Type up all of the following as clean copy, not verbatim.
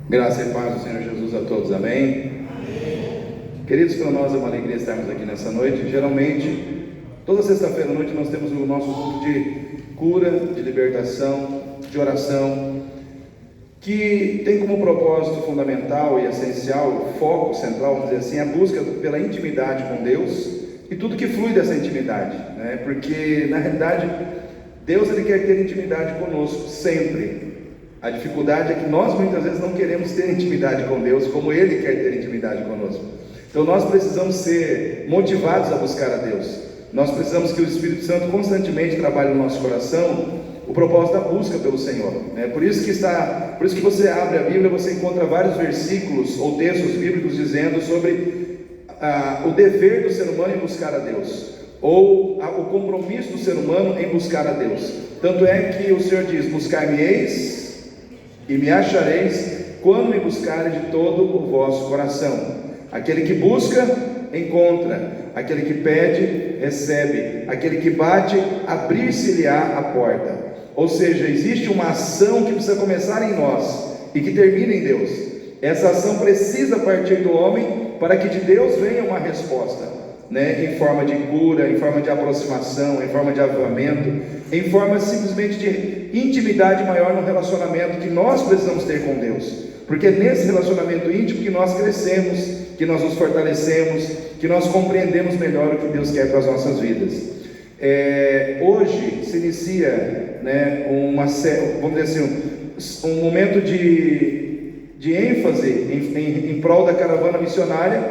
Graça e paz do Senhor Jesus a todos, amém? Queridos, para nós é uma alegria estarmos aqui nessa noite. Geralmente, toda sexta-feira à noite nós temos o nosso culto de cura, de libertação, de oração, que tem como propósito fundamental e essencial, foco central, vamos dizer assim, a busca pela intimidade com Deus e tudo que flui dessa intimidade, né? Porque na realidade Deus ele quer ter intimidade conosco sempre. A dificuldade é que nós muitas vezes não queremos ter intimidade com Deus como Ele quer ter intimidade conosco. Então nós precisamos ser motivados a buscar a Deus. Nós precisamos que o Espírito Santo constantemente trabalhe no nosso coração o propósito da busca pelo Senhor, né? Por isso que você abre a Bíblia, você encontra vários versículos ou textos bíblicos dizendo sobre o dever do ser humano em buscar a Deus, ou o compromisso do ser humano em buscar a Deus. Tanto é que o Senhor diz: buscar-me-eis e me achareis quando me buscarem de todo o vosso coração. Aquele que busca, encontra. Aquele que pede, recebe. Aquele que bate, abrir-se-lhe-á a porta. Ou seja, existe uma ação que precisa começar em nós e que termina em Deus. Essa ação precisa partir do homem para que de Deus venha uma resposta, né? Em forma de cura, em forma de aproximação, em forma de avivamento, em forma simplesmente de intimidade maior no relacionamento que nós precisamos ter com Deus, porque é nesse relacionamento íntimo que nós crescemos, que nós nos fortalecemos, que nós compreendemos melhor o que Deus quer para as nossas vidas. Hoje se inicia, né, vamos dizer assim, um momento de ênfase em prol da caravana missionária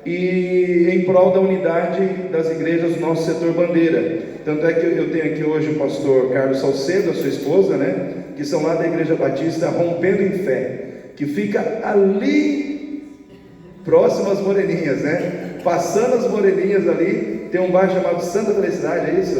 e em prol da unidade das igrejas do nosso setor bandeira. Tanto é que eu tenho aqui hoje o pastor Carlos Salcedo, a sua esposa, né, que são lá da Igreja Batista Rompendo em Fé, que fica ali próximo às Moreninhas, né? Passando as Moreninhas ali, tem um bairro chamado Santa Felicidade, é isso?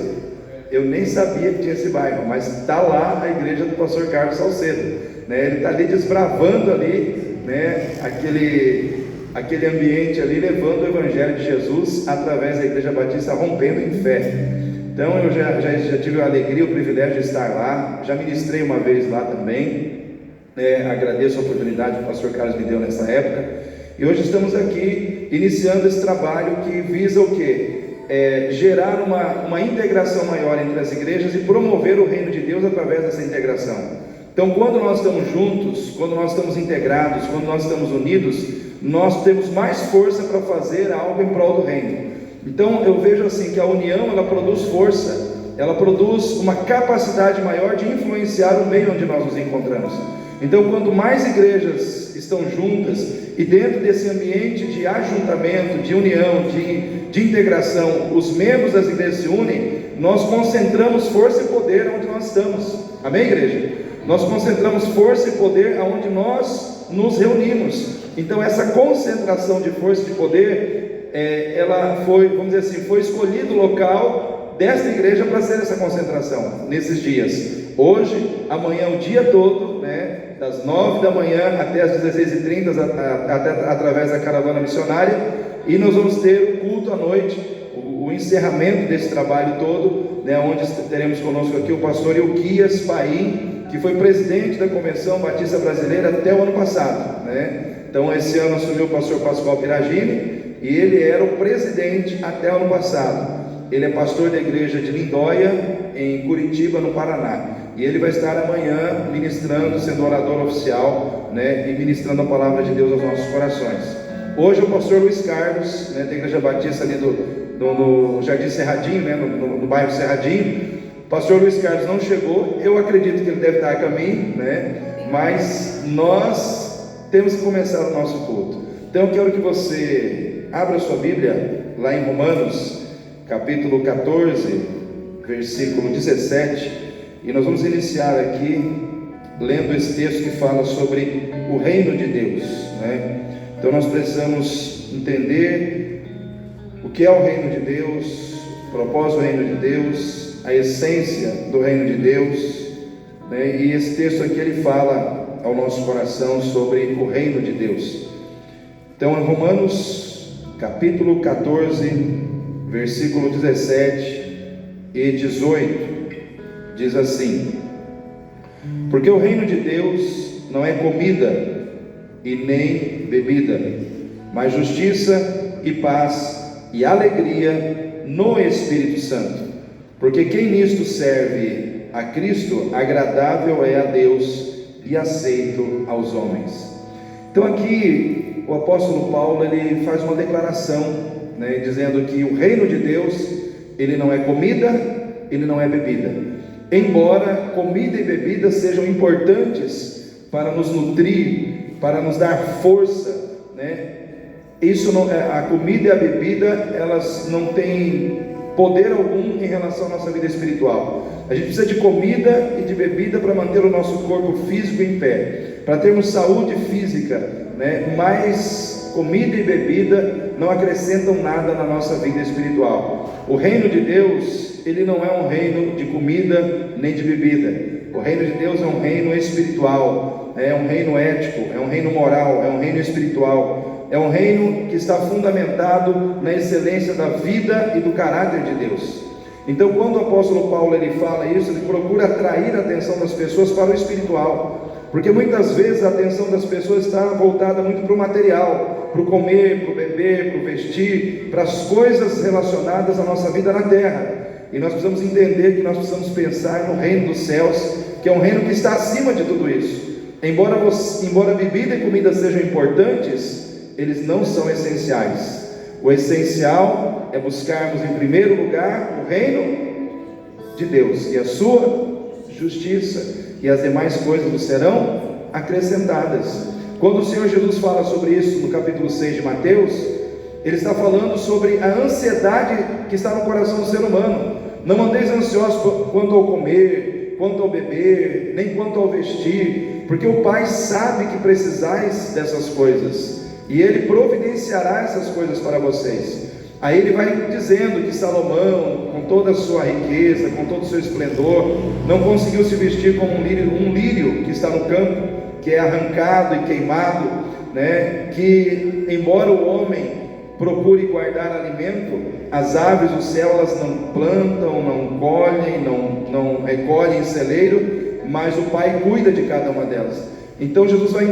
Eu nem sabia que tinha esse bairro, mas está lá a igreja do pastor Carlos Salcedo, né? Ele está ali desbravando ali, né, aquele ambiente ali, levando o Evangelho de Jesus através da Igreja Batista Rompendo em Fé. Então eu já tive a alegria, o privilégio de estar lá, já ministrei uma vez lá também, agradeço a oportunidade que o pastor Carlos me deu nessa época, e hoje estamos aqui iniciando esse trabalho que visa o quê? Gerar uma integração maior entre as igrejas e promover o reino de Deus através dessa integração. Então quando nós estamos juntos, quando nós estamos integrados, quando nós estamos unidos, nós temos mais força para fazer algo em prol do reino. Então eu vejo assim que a união ela produz força, ela produz uma capacidade maior de influenciar o meio onde nós nos encontramos. Então quanto mais igrejas estão juntas e dentro desse ambiente de ajuntamento, de união, de integração, os membros das igrejas se unem, nós concentramos força e poder onde nós estamos. Amém, igreja? Nós concentramos força e poder aonde nós nos reunimos. Então essa concentração de força e de poder, ela foi, vamos dizer assim, foi escolhido o local desta igreja para ser essa concentração nesses dias. Hoje, amanhã, o dia todo, né, das 9 da manhã até as 16h30, através da caravana missionária, e nós vamos ter o culto à noite, o encerramento desse trabalho todo, né, onde teremos conosco aqui o pastor Euquias Paim, que foi presidente da Convenção Batista Brasileira até o ano passado, né? Então esse ano assumiu o pastor Pascoal Piragini, e ele era o presidente até o ano passado. Ele é pastor da igreja de Lindóia, em Curitiba, no Paraná, e ele vai estar amanhã ministrando, sendo orador oficial, né, e ministrando a palavra de Deus aos nossos corações. Hoje o pastor Luiz Carlos, né, da Igreja Batista ali no Jardim Cerradinho, né, no bairro Cerradinho. O pastor Luiz Carlos não chegou, eu acredito que ele deve estar a caminho, né, mas nós temos que começar o nosso culto. Então eu quero que você abra a sua Bíblia lá em Romanos capítulo 14, versículo 17, e nós vamos iniciar aqui lendo esse texto que fala sobre o reino de Deus, né? Então nós precisamos entender o que é o reino de Deus, o propósito do reino de Deus, a essência do reino de Deus, né? E esse texto aqui ele fala ao nosso coração sobre o reino de Deus. Então em Romanos capítulo 14, versículo 17 e 18, diz assim: porque o reino de Deus não é comida, e nem bebida, mas justiça e paz e alegria no Espírito Santo. Porque quem nisto serve a Cristo, agradável é a Deus e aceito aos homens. Então aqui o apóstolo Paulo ele faz uma declaração, dizendo que o reino de Deus ele não é comida, ele não é bebida. Embora comida e bebida sejam importantes para nos nutrir, para nos dar força, isso não, a comida e a bebida elas não têm poder algum em relação à nossa vida espiritual. A gente precisa de comida e de bebida para manter o nosso corpo físico em pé, para termos saúde física, mas comida e bebida não acrescentam nada na nossa vida espiritual. O reino de Deus, ele não é um reino de comida nem de bebida. O reino de Deus é um reino espiritual, é um reino ético, é um reino moral, é um reino espiritual, é um reino que está fundamentado na excelência da vida e do caráter de Deus. Então, quando o apóstolo Paulo ele fala isso, ele procura atrair a atenção das pessoas para o espiritual, porque muitas vezes a atenção das pessoas está voltada muito para o material, para o comer, para o beber, para o vestir, para as coisas relacionadas à nossa vida na terra. E nós precisamos entender que nós precisamos pensar no reino dos céus, que é um reino que está acima de tudo isso. Embora bebida e comida sejam importantes, eles não são essenciais. O essencial é buscarmos em primeiro lugar o reino de Deus e a sua justiça, e as demais coisas nos serão acrescentadas. Quando o Senhor Jesus fala sobre isso no capítulo 6 de Mateus, ele está falando sobre a ansiedade que está no coração do ser humano. Não andeis ansiosos quanto ao comer, quanto ao beber, nem quanto ao vestir, porque o Pai sabe que precisais dessas coisas, e Ele providenciará essas coisas para vocês. Aí ele vai dizendo que Salomão, com toda a sua riqueza, com todo o seu esplendor, não conseguiu se vestir como um lírio que está no campo, que é arrancado e queimado, que embora o homem procure guardar alimento, as aves do céu elas não plantam, não colhem, não recolhem em celeiro, mas o Pai cuida de cada uma delas. Então Jesus vai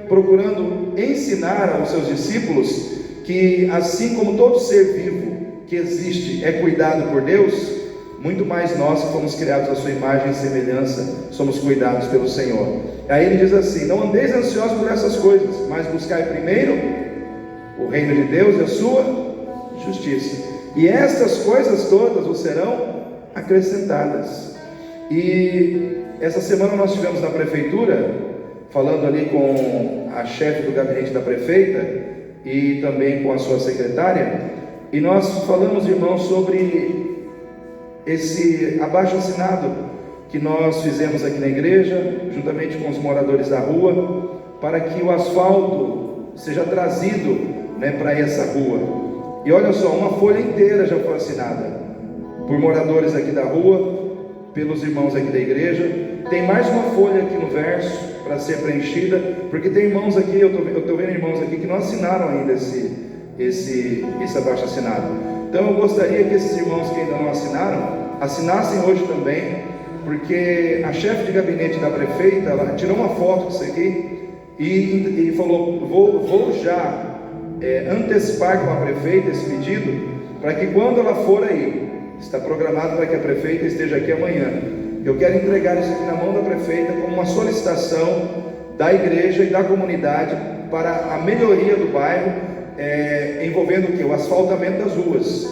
procurando ensinar aos seus discípulos que assim como todo ser vivo que existe é cuidado por Deus, muito mais nós que fomos criados à sua imagem e semelhança, somos cuidados pelo Senhor. Aí ele diz assim: não andeis ansiosos por essas coisas, mas buscai primeiro o reino de Deus e a sua justiça, e estas coisas todas vos serão acrescentadas. E essa semana nós estivemos na prefeitura, falando ali com a chefe do gabinete da prefeita, e também com a sua secretária, e nós falamos, irmãos, sobre esse abaixo-assinado que nós fizemos aqui na igreja, juntamente com os moradores da rua, para que o asfalto seja trazido para essa rua. E olha só, uma folha inteira já foi assinada por moradores aqui da rua, pelos irmãos aqui da igreja. Tem mais uma folha aqui no verso para ser preenchida, porque tem irmãos aqui, eu estou vendo irmãos aqui que não assinaram ainda esse abaixo assinado. Então eu gostaria que esses irmãos que ainda não assinaram, assinassem hoje também, porque a chefe de gabinete da prefeita, ela tirou uma foto disso aqui e falou: vou já antecipar com a prefeita esse pedido, para que quando ela for aí, está programado para que a prefeita esteja aqui amanhã, eu quero entregar isso aqui na mão da prefeita como uma solicitação da igreja e da comunidade para a melhoria do bairro, envolvendo o quê? O asfaltamento das ruas,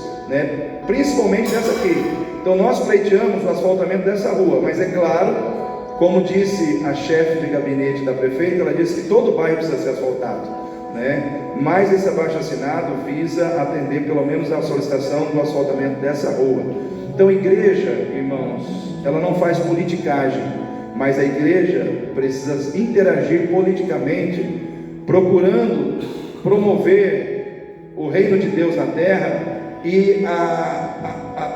principalmente dessa aqui. Então nós pleiteamos o asfaltamento dessa rua, mas é claro, como disse a chefe de gabinete da prefeita, ela disse que todo o bairro precisa ser asfaltado, mas esse abaixo-assinado visa atender pelo menos a solicitação do asfaltamento dessa rua. Então a igreja, irmãos, ela não faz politicagem, mas a igreja precisa interagir politicamente, procurando promover o reino de Deus na terra e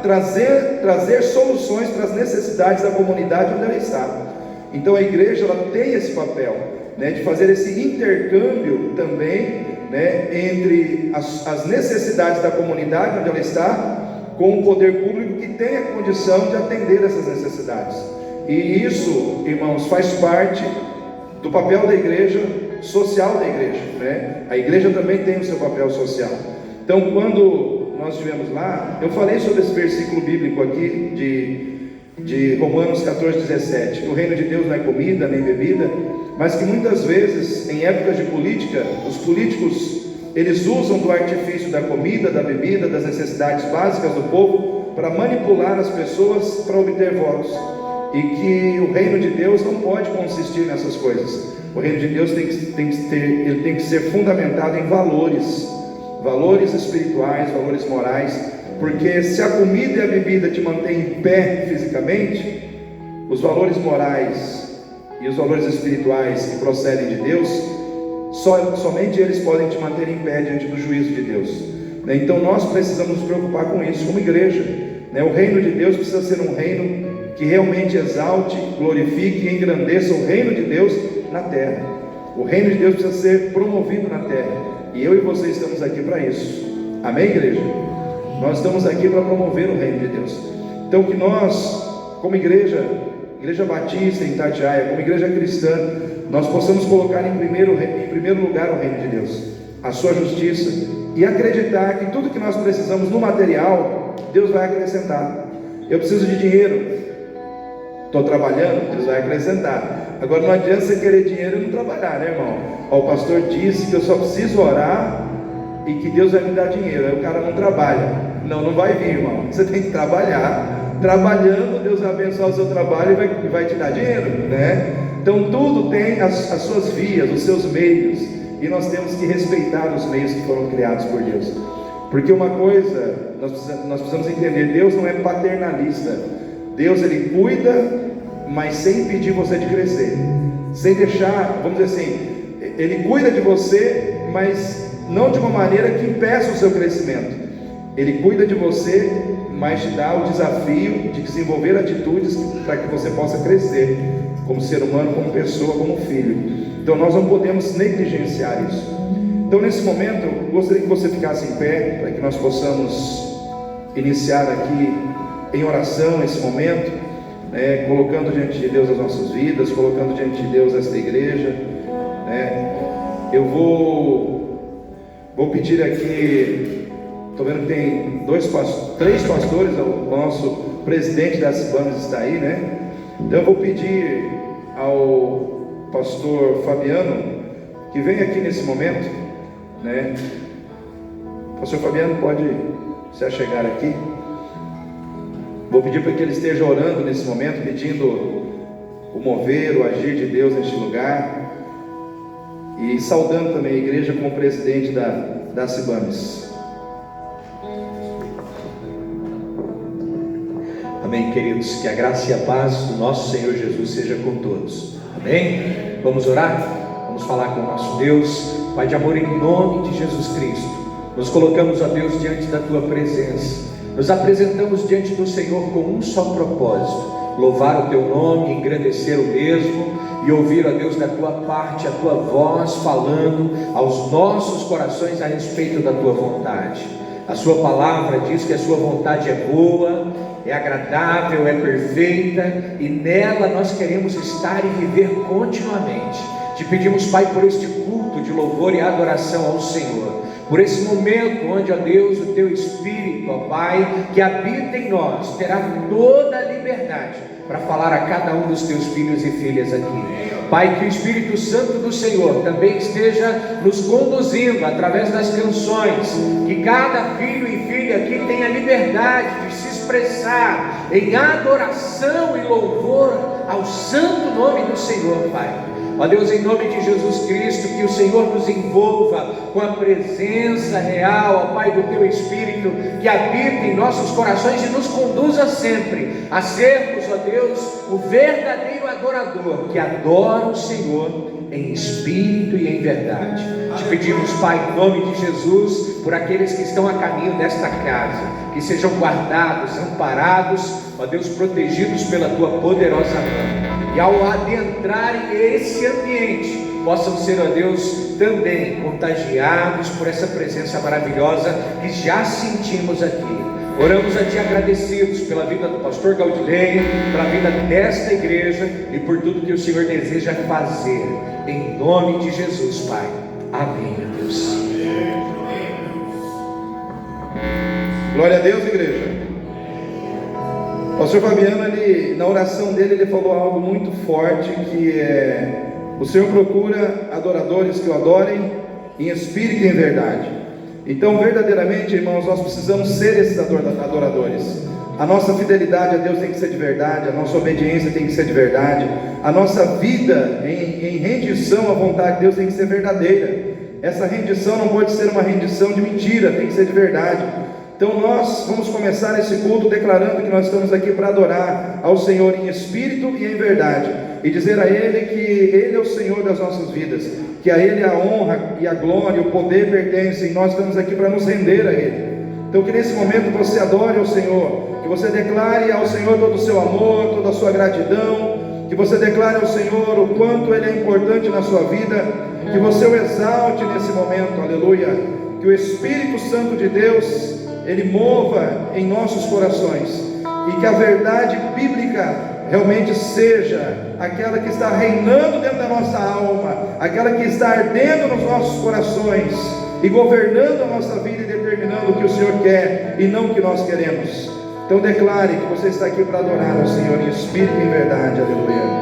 trazer soluções para as necessidades da comunidade onde ela está. Então a igreja ela tem esse papel, de fazer esse intercâmbio também, entre as necessidades da comunidade onde ela está, com o poder público que tem a condição de atender essas necessidades. E isso, irmãos, faz parte do papel da igreja social da igreja, né? A igreja também tem o seu papel social. Então, quando nós estivemos lá, eu falei sobre esse versículo bíblico aqui de Romanos 14:17, que o reino de Deus não é comida nem bebida, mas que muitas vezes, em épocas de política, os políticos, eles usam do artifício da comida, da bebida, das necessidades básicas do povo, para manipular as pessoas para obter votos. E que o reino de Deus não pode consistir nessas coisas. O reino de Deus tem que ser fundamentado em valores espirituais, valores morais, porque se a comida e a bebida te mantêm em pé fisicamente, os valores morais e os valores espirituais que procedem de Deus, somente eles podem te manter em pé diante do juízo de Deus. Então nós precisamos nos preocupar com isso como igreja. O reino de Deus precisa ser um reino que realmente exalte, glorifique e engrandeça o reino de Deus na terra. O reino de Deus precisa ser promovido na terra, e eu e você estamos aqui para isso. Amém, igreja? Nós estamos aqui para promover o reino de Deus. Então que nós, como igreja batista em Itatiaia, como igreja cristã, nós possamos colocar em primeiro lugar o reino de Deus, a sua justiça, e acreditar que tudo que nós precisamos no material, Deus vai acrescentar. Eu preciso de dinheiro, estou trabalhando, Deus vai acrescentar. Agora não adianta você querer dinheiro e não trabalhar, né, irmão? O pastor disse que eu só preciso orar e que Deus vai me dar dinheiro. Aí o cara não trabalha. Não vai vir, irmão. Você tem que trabalhar. Trabalhando, Deus vai abençoar o seu trabalho e vai te dar dinheiro, né? Então tudo tem as suas vias, os seus meios, e nós temos que respeitar os meios que foram criados por Deus. Porque uma coisa nós precisamos entender: Deus não é paternalista. Deus, Ele cuida, mas sem impedir você de crescer, sem deixar, vamos dizer assim, Ele cuida de você, mas não de uma maneira que impeça o seu crescimento. Ele cuida de você, mas te dá o desafio de desenvolver atitudes para que você possa crescer como ser humano, como pessoa, como filho. Então nós não podemos negligenciar isso. Então nesse momento, eu gostaria que você ficasse em pé, para que nós possamos iniciar aqui em oração esse momento, colocando diante de Deus as nossas vidas, colocando diante de Deus esta igreja. Eu vou pedir aqui, estou vendo que tem 3 pastores, o nosso presidente da CIBAMES está aí, né? Então eu vou pedir ao pastor Fabiano que venha aqui nesse momento, né? Pastor Fabiano, pode se achegar aqui. Vou pedir para que ele esteja orando nesse momento, pedindo o mover, o agir de Deus neste lugar, e saudando também a igreja como presidente da CIBAMES. Amém, queridos. Que a graça e a paz do nosso Senhor Jesus seja com todos. Amém? Vamos orar? Vamos falar com o nosso Deus. Pai de amor, em nome de Jesus Cristo, nos colocamos, ó Deus, diante da Tua presença. Nos apresentamos diante do Senhor com um só propósito: louvar o Teu nome, engrandecer o mesmo, e ouvir, ó Deus, da Tua parte, a Tua voz falando aos nossos corações a respeito da Tua vontade. A Sua palavra diz que a Sua vontade é boa, é agradável, é perfeita, e nela nós queremos estar e viver continuamente. Te pedimos, Pai, por este culto de louvor e adoração ao Senhor, por esse momento onde, ó Deus, o Teu Espírito, ó Pai, que habita em nós, terá toda a liberdade para falar a cada um dos Teus filhos e filhas aqui. Pai, que o Espírito Santo do Senhor também esteja nos conduzindo através das canções, que cada filho e filha aqui tenha liberdade de se expressar em adoração e louvor ao santo nome do Senhor, Pai. Ó Deus, em nome de Jesus Cristo, que o Senhor nos envolva com a presença real, ó Pai, do Teu Espírito, que habita em nossos corações e nos conduza sempre a sermos, ó Deus, o verdadeiro adorador, que adora o Senhor em espírito e em verdade. Te pedimos, Pai, em nome de Jesus, por aqueles que estão a caminho desta casa, que sejam guardados, amparados, ó Deus, protegidos pela Tua poderosa mão. E ao adentrarem esse ambiente, possam ser, ó Deus, também contagiados por essa presença maravilhosa que já sentimos aqui. Oramos a Ti agradecidos pela vida do pastor Galdilei, pela vida desta igreja e por tudo que o Senhor deseja fazer, em nome de Jesus, Pai. Amém, meu Deus. Glória a Deus, igreja. O pastor Fabiano, na oração dele, ele falou algo muito forte, que é: o Senhor procura adoradores que o adorem em espírito e em verdade. Então, verdadeiramente, irmãos, nós precisamos ser esses adoradores. A nossa fidelidade a Deus tem que ser de verdade, a nossa obediência tem que ser de verdade, a nossa vida em rendição à vontade de Deus tem que ser verdadeira. Essa rendição não pode ser uma rendição de mentira, tem que ser de verdade. Então nós vamos começar esse culto declarando que nós estamos aqui para adorar ao Senhor em espírito e em verdade, e dizer a Ele que Ele é o Senhor das nossas vidas, que a Ele a honra e a glória, o poder pertencem, e nós estamos aqui para nos render a Ele. Então que nesse momento você adore ao Senhor, que você declare ao Senhor todo o seu amor, toda a sua gratidão, que você declare ao Senhor o quanto Ele é importante na sua vida, que você o exalte nesse momento, aleluia, que o Espírito Santo de Deus Ele mova em nossos corações, e que a verdade bíblica realmente seja aquela que está reinando dentro da nossa alma, aquela que está ardendo nos nossos corações e governando a nossa vida e determinando o que o Senhor quer e não o que nós queremos. Então declare que você está aqui para adorar ao Senhor em espírito e em verdade, aleluia.